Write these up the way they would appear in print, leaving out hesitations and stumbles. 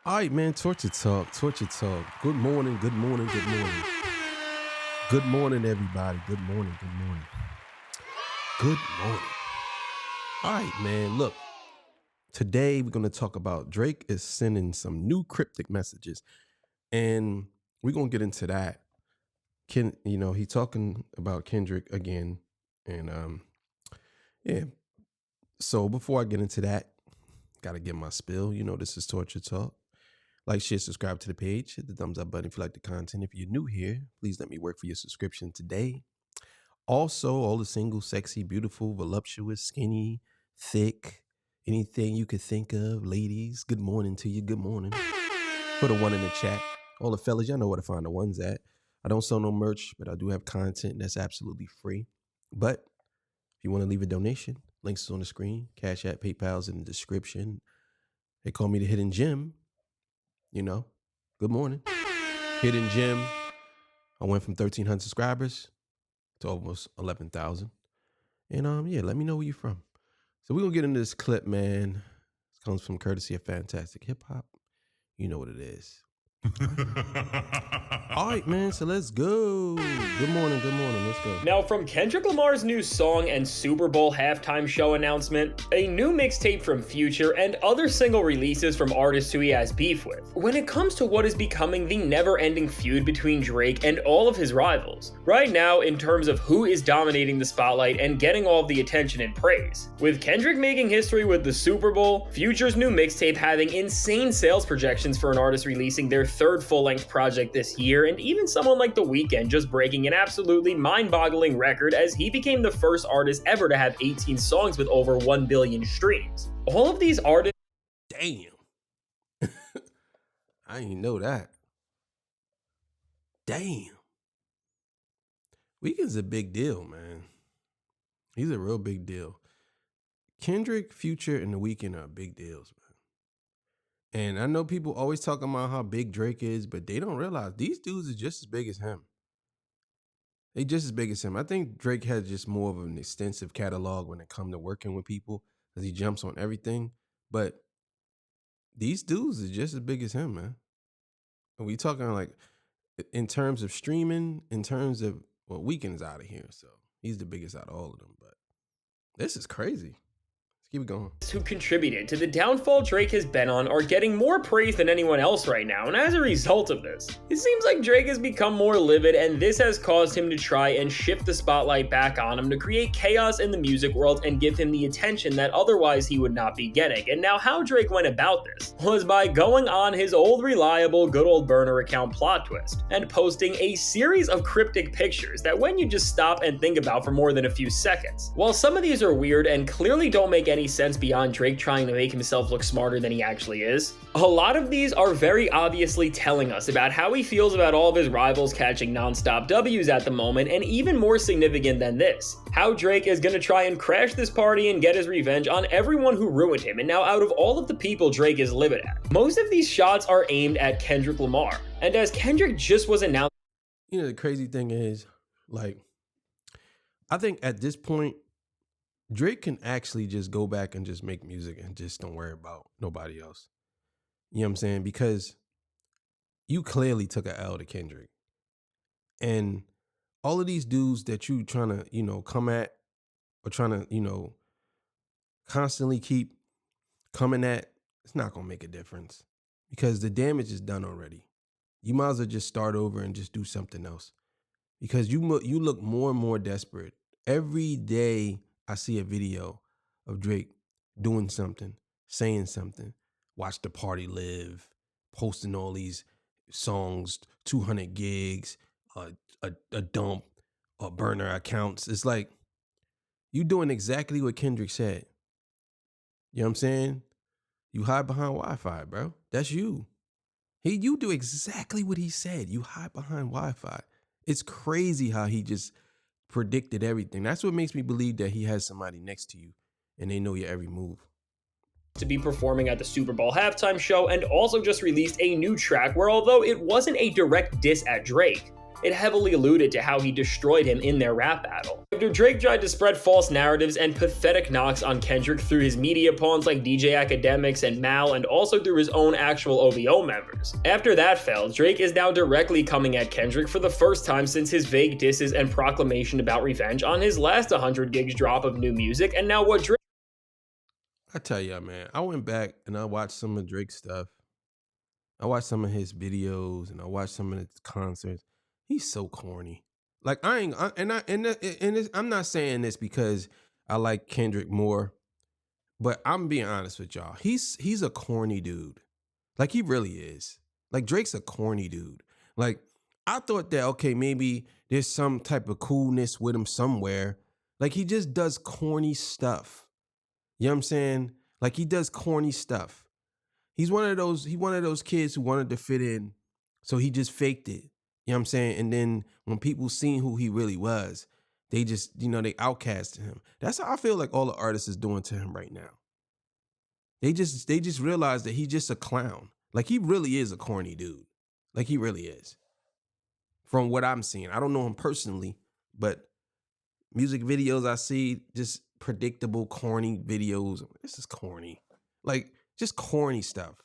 All right, man. Torture talk. Torture talk. Good morning. Good morning. Good morning. Good morning, everybody. Good morning. Good morning. Good morning. All right, man. Look, today we're going to talk about Drake is sending some new cryptic messages, and we're going to get into that. He talking about Kendrick again, and yeah. So before I get into that, gotta get my spill. This is Torture Talk. Like, share, subscribe to the page. Hit the thumbs up button if you like the content. If you're new here, please let me work for your subscription today. Also, all the single, sexy, beautiful, voluptuous, skinny, thick, anything you could think of, ladies, good morning to you. Good morning. Put a one in the chat. All the fellas, y'all know where to find the ones at. I don't sell no merch, but I do have content that's absolutely free. But if you want to leave a donation, links is on the screen. Cash App, PayPal's in the description. They call me the Hidden Gem. Good morning. Hidden Gem. I went from 1,300 subscribers to almost 11,000. And yeah, let me know where you're from. So we're going to get into this clip, man. This comes from courtesy of Fantastic Hip Hop. You know what it is. All right, man, so let's go. Good morning, let's go. Now, from Kendrick Lamar's new song and Super Bowl halftime show announcement, a new mixtape from Future, and other single releases from artists who he has beef with, when it comes to what is becoming the never-ending feud between Drake and all of his rivals, right now in terms of who is dominating the spotlight and getting all of the attention and praise. With Kendrick making history with the Super Bowl, Future's new mixtape having insane sales projections for an artist releasing their third full-length project this year, and even someone like The Weeknd just breaking an absolutely mind-boggling record as he became the first artist ever to have 18 songs with over 1 billion streams. All of these artists... Damn. I didn't know that. Damn. Weeknd's a big deal, man. He's a real big deal. Kendrick, Future, and The Weeknd are big deals, man. And I know people always talking about how big Drake is, but they don't realize these dudes are just as big as him. They just as big as him. I think Drake has just more of an extensive catalog when it comes to working with people because he jumps on everything. But these dudes are just as big as him, man. And we talking like in terms of streaming, in terms of, well, Weeknd's out of here, so he's the biggest out of all of them. But this is crazy. Keep it going. Who contributed to the downfall Drake has been on are getting more praise than anyone else right now, and as a result of this, it seems like Drake has become more livid, and this has caused him to try and shift the spotlight back on him to create chaos in the music world and give him the attention that otherwise he would not be getting. And now how Drake went about this was by going on his old reliable good old burner account Plot Twist and posting a series of cryptic pictures that when you just stop and think about for more than a few seconds. While some of these are weird and clearly don't make any sense beyond Drake trying to make himself look smarter than he actually is, a lot of these are very obviously telling us about how he feels about all of his rivals catching non-stop W's at the moment, and even more significant than this, how Drake is going to try and crash this party and get his revenge on everyone who ruined him. And now, out of all of the people Drake is livid at, most of these shots are aimed at Kendrick Lamar. And as Kendrick just was announced, the crazy thing is, like, I think at this point, Drake can actually just go back and just make music and just don't worry about nobody else. You know what I'm saying? Because you clearly took an L to Kendrick. And all of these dudes that you trying to, come at or trying to, constantly keep coming at, it's not going to make a difference because the damage is done already. You might as well just start over and just do something else because you look more and more desperate. Every day I see a video of Drake doing something, saying something, watch the party live, posting all these songs, 200 gigs, a dump, burner accounts. It's like you doing exactly what Kendrick said. You know what I'm saying? You hide behind Wi-Fi, bro. That's you. You do exactly what he said. You hide behind Wi-Fi. It's crazy how he just predicted everything. That's what makes me believe that he has somebody next to you and they know your every move. To be performing at the Super Bowl halftime show, and also just released a new track where, although it wasn't a direct diss at Drake, it heavily alluded to how he destroyed him in their rap battle. After Drake tried to spread false narratives and pathetic knocks on Kendrick through his media pawns like DJ Academics and Mal, and also through his own actual OVO members. After that failed, Drake is now directly coming at Kendrick for the first time since his vague disses and proclamation about revenge on his last 100 gigs drop of new music, and now what Drake... I tell y'all, man, I went back and I watched some of Drake's stuff. I watched some of his videos and I watched some of his concerts. He's so corny. Like I'm not saying this because I like Kendrick more, but I'm being honest with y'all. He's a corny dude. Like he really is. Like Drake's a corny dude. Like I thought that, okay, maybe there's some type of coolness with him somewhere. Like he just does corny stuff. You know what I'm saying? Like he does corny stuff. He one of those kids who wanted to fit in, so he just faked it. You know what I'm saying? And then when people seen who he really was, they just, they outcasted him. That's how I feel like all the artists is doing to him right now. They just realized that he's just a clown. Like he really is a corny dude. Like he really is. From what I'm seeing. I don't know him personally, but music videos I see, just predictable, corny videos. This is corny. Like, just corny stuff.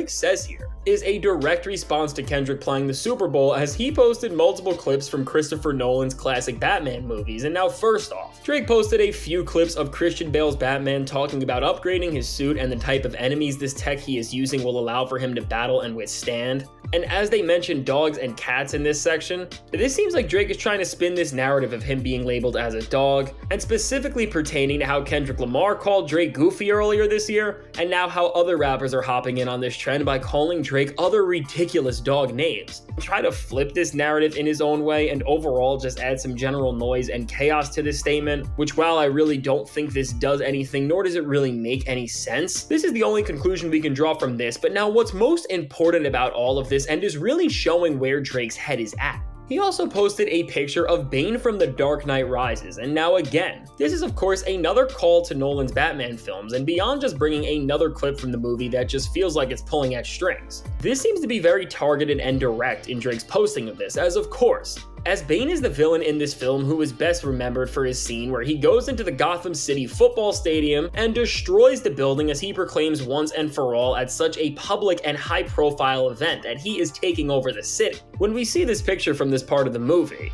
Says here is a direct response to Kendrick playing the Super Bowl, as he posted multiple clips from Christopher Nolan's classic Batman movies. And now, first off, Drake posted a few clips of Christian Bale's Batman talking about upgrading his suit and the type of enemies this tech he is using will allow for him to battle and withstand. And as they mention dogs and cats in this section, this seems like Drake is trying to spin this narrative of him being labeled as a dog, and specifically pertaining to how Kendrick Lamar called Drake goofy earlier this year, and now how other rappers are hopping in on this trend by calling Drake other ridiculous dog names. Try to flip this narrative in his own way and overall just add some general noise and chaos to this statement, which while I really don't think this does anything, nor does it really make any sense, this is the only conclusion we can draw from this. But now what's most important about all of this and is really showing where Drake's head is at. He also posted a picture of Bane from The Dark Knight Rises, and now again, this is of course another call to Nolan's Batman films, and beyond just bringing another clip from the movie that just feels like it's pulling at strings. This seems to be very targeted and direct in Drake's posting of this, as of course, as Bane is the villain in this film who is best remembered for his scene where he goes into the Gotham City football stadium and destroys the building as he proclaims once and for all at such a public and high profile event, and he is taking over the city. When we see this picture from this part of the movie,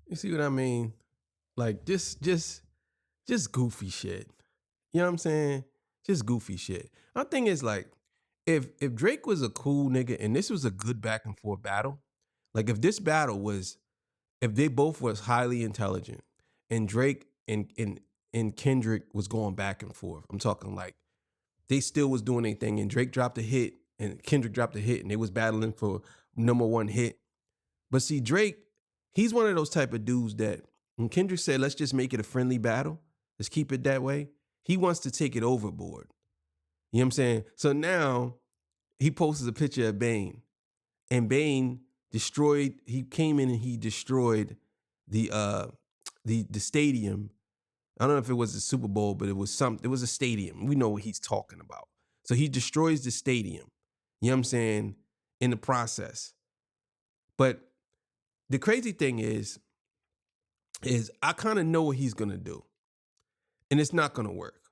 you see what I mean? Like just goofy shit. You know what I'm saying? Just goofy shit. My thing is like, if Drake was a cool nigga and this was a good back and forth battle, like if this battle was, if they both was highly intelligent and Drake and Kendrick was going back and forth, I'm talking like they still was doing their thing and Drake dropped a hit and Kendrick dropped a hit and they was battling for #1 hit. But see, Drake, he's one of those type of dudes that when Kendrick said, let's just make it a friendly battle, let's keep it that way, he wants to take it overboard. You know what I'm saying? So now he posts a picture of Bane, and Bane he came in and he destroyed the stadium. I don't know if it was the Super Bowl, but it was a stadium. We know what he's talking about. So he destroys the stadium. You know what I'm saying? In the process. But the crazy thing is I kind of know what he's going to do. And it's not going to work.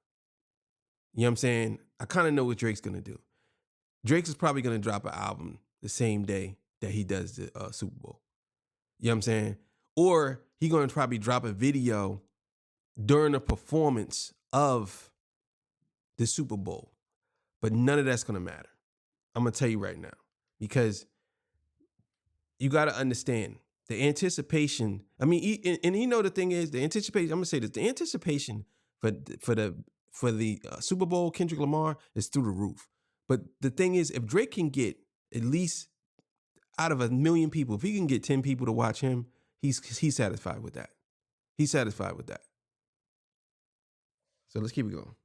You know what I'm saying? I kind of know what Drake's going to do. Drake is probably going to drop an album the same day that he does the Super Bowl. You know what I'm saying? Or he's going to probably drop a video during a performance of the Super Bowl. But none of that's going to matter. I'm going to tell you right now. Because you got to understand the anticipation. I mean, and the thing is, the anticipation, I'm going to say this, the anticipation for the Super Bowl, Kendrick Lamar, is through the roof. But the thing is, if Drake can get at least out of 1 million people, if he can get 10 people to watch him, he's satisfied with that. He's satisfied with that. So let's keep it going.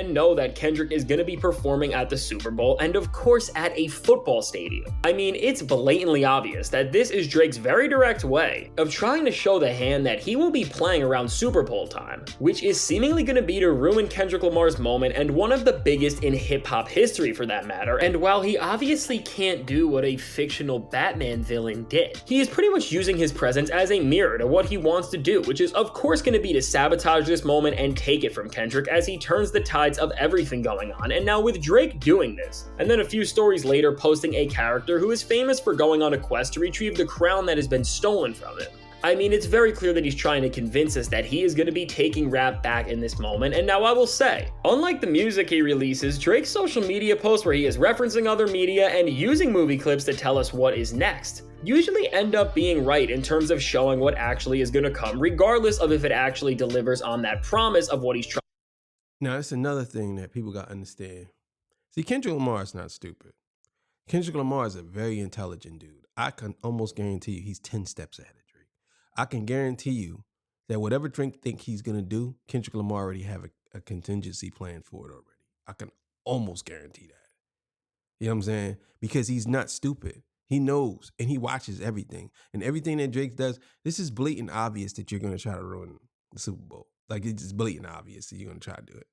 and know that Kendrick is gonna be performing at the Super Bowl and of course at a football stadium. I mean, it's blatantly obvious that this is Drake's very direct way of trying to show the hand that he will be playing around Super Bowl time, which is seemingly gonna be to ruin Kendrick Lamar's moment and one of the biggest in hip-hop history for that matter. And while he obviously can't do what a fictional Batman villain did, he is pretty much using his presence as a mirror to what he wants to do, which is of course gonna be to sabotage this moment and take it from Kendrick as he turns the tide of everything going on. And now with Drake doing this, and then a few stories later posting a character who is famous for going on a quest to retrieve the crown that has been stolen from him. I mean, it's very clear that he's trying to convince us that he is going to be taking rap back in this moment. And now I will say, unlike the music he releases, Drake's social media posts where he is referencing other media and using movie clips to tell us what is next usually end up being right in terms of showing what actually is going to come, regardless of if it actually delivers on that promise of what he's trying. Now, that's another thing that people got to understand. See, Kendrick Lamar is not stupid. Kendrick Lamar is a very intelligent dude. I can almost guarantee you he's 10 steps ahead of Drake. I can guarantee you that whatever Drake think he's going to do, Kendrick Lamar already have a contingency plan for it already. I can almost guarantee that. You know what I'm saying? Because he's not stupid. He knows and he watches everything. And everything that Drake does, this is blatant obvious that you're going to try to ruin the Super Bowl. Like, it's just blatant obvious that you're going to try to do it.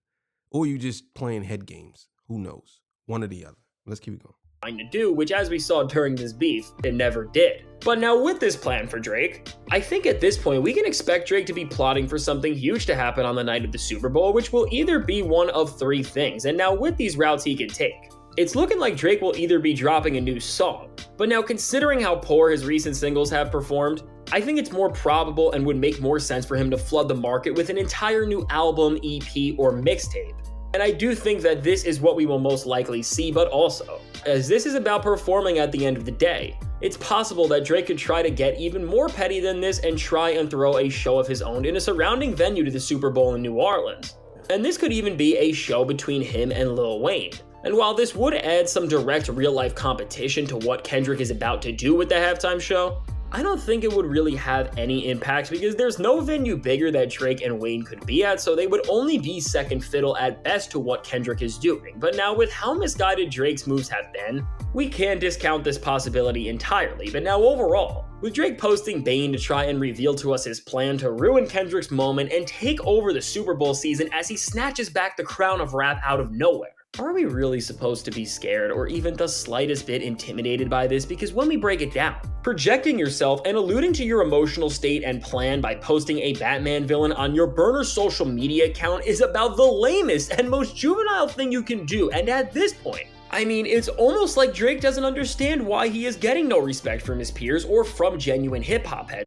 Or you just playing head games. Who knows? One or the other. Let's keep it going. To do, which as we saw during this beef, it never did. But now with this plan for Drake, I think at this point we can expect Drake to be plotting for something huge to happen on the night of the Super Bowl, which will either be one of three things. And now with these routes he can take, it's looking like Drake will either be dropping a new song. But now considering how poor his recent singles have performed, I think it's more probable and would make more sense for him to flood the market with an entire new album, EP, or mixtape. And I do think that this is what we will most likely see, but also, as this is about performing at the end of the day, it's possible that Drake could try to get even more petty than this and try and throw a show of his own in a surrounding venue to the Super Bowl in New Orleans. And this could even be a show between him and Lil Wayne. And while this would add some direct real-life competition to what Kendrick is about to do with the halftime show, I don't think it would really have any impact because there's no venue bigger that Drake and Wayne could be at, so they would only be second fiddle at best to what Kendrick is doing. But now with how misguided Drake's moves have been, we can't discount this possibility entirely. But now overall, with Drake posting Bane to try and reveal to us his plan to ruin Kendrick's moment and take over the Super Bowl season as he snatches back the crown of rap out of nowhere, are we really supposed to be scared or even the slightest bit intimidated by this? Because when we break it down, projecting yourself and alluding to your emotional state and plan by posting a Batman villain on your burner social media account is about the lamest and most juvenile thing you can do. And at this point, I mean, it's almost like Drake doesn't understand why he is getting no respect from his peers or from genuine hip-hop heads.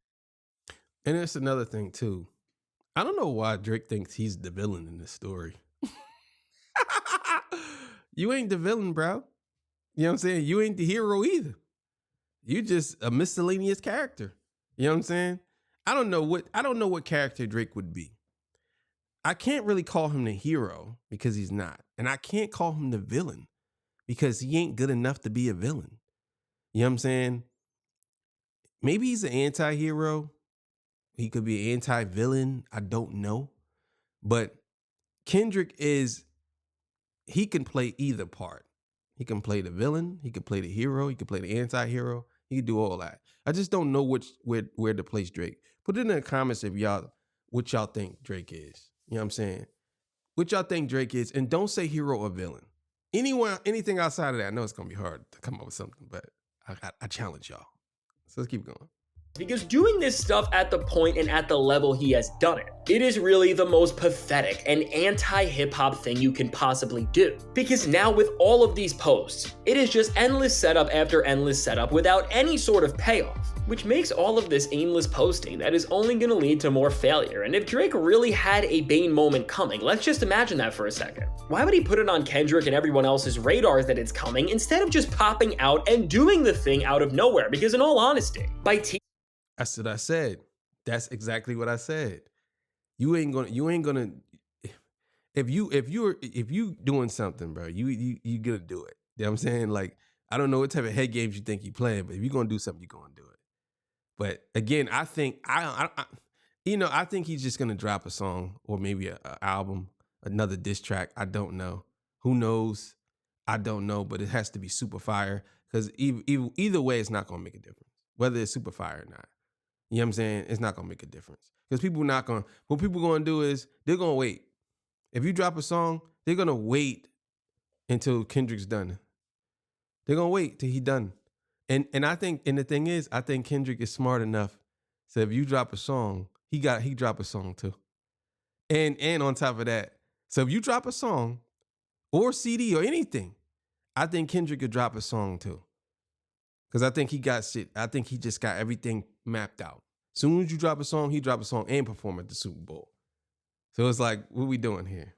And it's another thing too. I don't know why Drake thinks he's the villain in this story. You ain't the villain, bro. You know what I'm saying? You ain't the hero either. You just a miscellaneous character. You know what I'm saying? I don't know what character Drake would be. I can't really call him the hero because he's not. And I can't call him the villain because he ain't good enough to be a villain. You know what I'm saying? Maybe he's an anti-hero. He could be an anti-villain. I don't know. But Kendrick he can play either part. He can play the villain. He can play the hero. He can play the anti-hero. He can do all that. I just don't know where to place Drake. Put it in the comments if what y'all think Drake is. You know what I'm saying? What y'all think Drake is, and don't say hero or villain. Anything outside of that, I know it's gonna be hard to come up with something, but I challenge y'all. So let's keep going. Because doing this stuff at the point and at the level he has done it, it is really the most pathetic and anti-hip-hop thing you can possibly do. Because now with all of these posts, it is just endless setup after endless setup without any sort of payoff, which makes all of this aimless posting that is only going to lead to more failure. And if Drake really had a Bane moment coming, let's just imagine that for a second. Why would he put it on Kendrick and everyone else's radars that it's coming instead of just popping out and doing the thing out of nowhere? Because in all honesty, That's what I said. That's exactly what I said. You ain't gonna if you doing something, bro, you gonna do it. You know what I'm saying? Like, I don't know what type of head games you think you playing, but if you're gonna do something, you're gonna do it. But again, I think I think he's just gonna drop a song or maybe an album another diss track. I don't know. Who knows? I don't know, but it has to be super fire because either way, it's not gonna make a difference whether it's super fire or not. You know what I'm saying? It's not gonna make a difference because what people gonna do is they're gonna wait. If you drop a song, they're gonna wait until Kendrick's done. They're gonna wait till he done. And the thing is, I think Kendrick is smart enough. So if you drop a song, he drop a song too. And on top of that, so if you drop a song or CD or anything, I think Kendrick could drop a song too. Because I think he got shit. I think he just got everything mapped out. Soon as you drop a song, he drop a song and perform at the Super Bowl. So it's like, what are we doing here?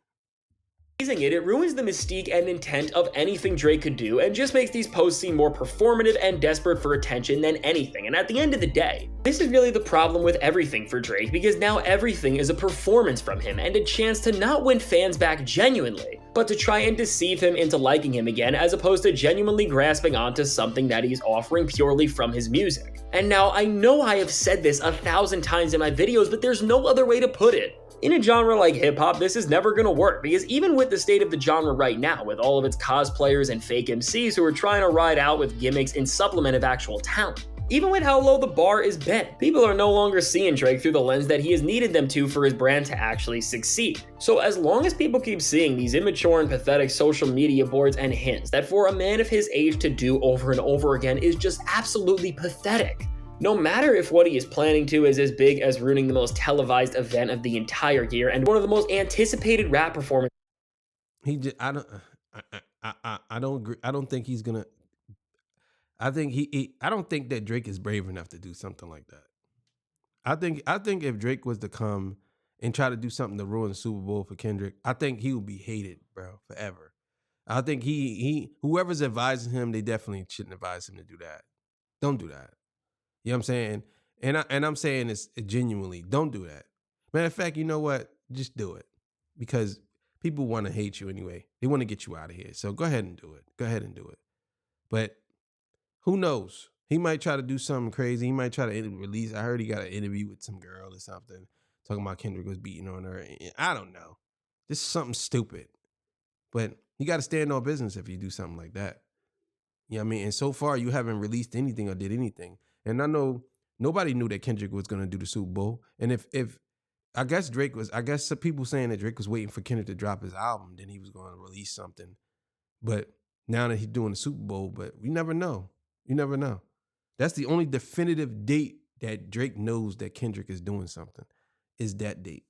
It ruins the mystique and intent of anything Drake could do and just makes these posts seem more performative and desperate for attention than anything. And at the end of the day, this is really the problem with everything for Drake, because now everything is a performance from him and a chance to not win fans back genuinely, but to try and deceive him into liking him again, as opposed to genuinely grasping onto something that he's offering purely from his music. And now I know I have said this 1,000 times in my videos, but there's no other way to put it. In a genre like hip-hop, this is never gonna work, because even with the state of the genre right now, with all of its cosplayers and fake MCs who are trying to ride out with gimmicks in supplement of actual talent, even with how low the bar is bent, people are no longer seeing Drake through the lens that he has needed them to for his brand to actually succeed. So as long as people keep seeing these immature and pathetic social media boards and hints that for a man of his age to do over and over again is just absolutely pathetic, no matter if what he is planning to is as big as ruining the most televised event of the entire year and one of the most anticipated rap performances. I don't agree. I don't think he's gonna. I don't think that Drake is brave enough to do something like that. I think if Drake was to come and try to do something to ruin the Super Bowl for Kendrick, I think he would be hated, bro, forever. I think whoever's advising him, they definitely shouldn't advise him to do that. Don't do that. You know what I'm saying? And I'm saying this genuinely. Don't do that. Matter of fact, you know what? Just do it. Because people want to hate you anyway. They want to get you out of here. So go ahead and do it. Go ahead and do it. But who knows? He might try to do something crazy. He might try to release. I heard he got an interview with some girl or something, talking about Kendrick was beating on her. I don't know. This is something stupid. But you got to stand on business if you do something like that. You know what I mean? And so far, you haven't released anything or did anything. And I know nobody knew that Kendrick was going to do the Super Bowl. And if I guess some people saying that Drake was waiting for Kendrick to drop his album, then he was going to release something. But now that he's doing the Super Bowl, but we never know. You never know. That's the only definitive date that Drake knows that Kendrick is doing something, is that date.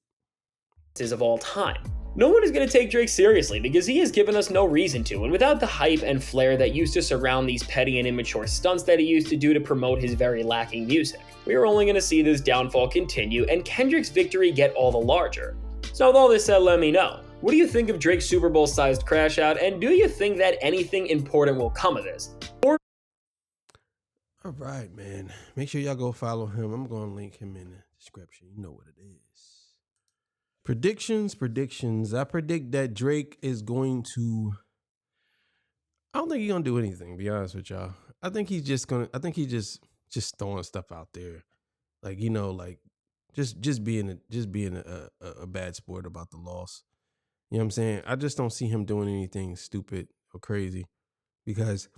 Of all time. No one is going to take Drake seriously because he has given us no reason to, and without the hype and flair that used to surround these petty and immature stunts that he used to do to promote his very lacking music, we are only going to see this downfall continue and Kendrick's victory get all the larger. So with all this said, let me know. What do you think of Drake's Super Bowl-sized crash out, and do you think that anything important will come of this? All right, man. Make sure y'all go follow him. I'm going to link him in the description. You know what it is. Predictions. I predict that Drake is going to, I don't think he's going to do anything, to be honest with y'all. I think he's just throwing stuff out there. Like, you know, like just being a bad sport about the loss. You know what I'm saying? I just don't see him doing anything stupid or crazy, because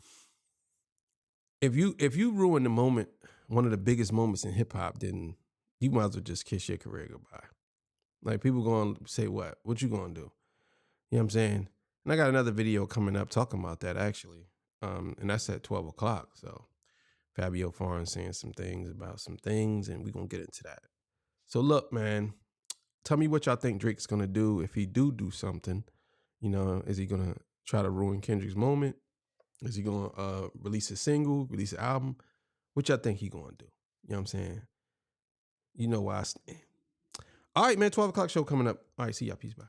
if you ruin the moment, one of the biggest moments in hip hop, then you might as well just kiss your career goodbye. Like, people going to say, what you going to do? You know what I'm saying? And I got another video coming up talking about that, actually. And that's at 12 o'clock. So Fabio Foreign saying some things about some things, and we're going to get into that. So look, man, tell me what y'all think Drake's going to do if he do something. You know, is he going to try to ruin Kendrick's moment? Is he going to release a single, release an album? What y'all think he going to do? You know what I'm saying? You know why I stand. All right, man, 12 o'clock show coming up. All right, see y'all. Peace, bye.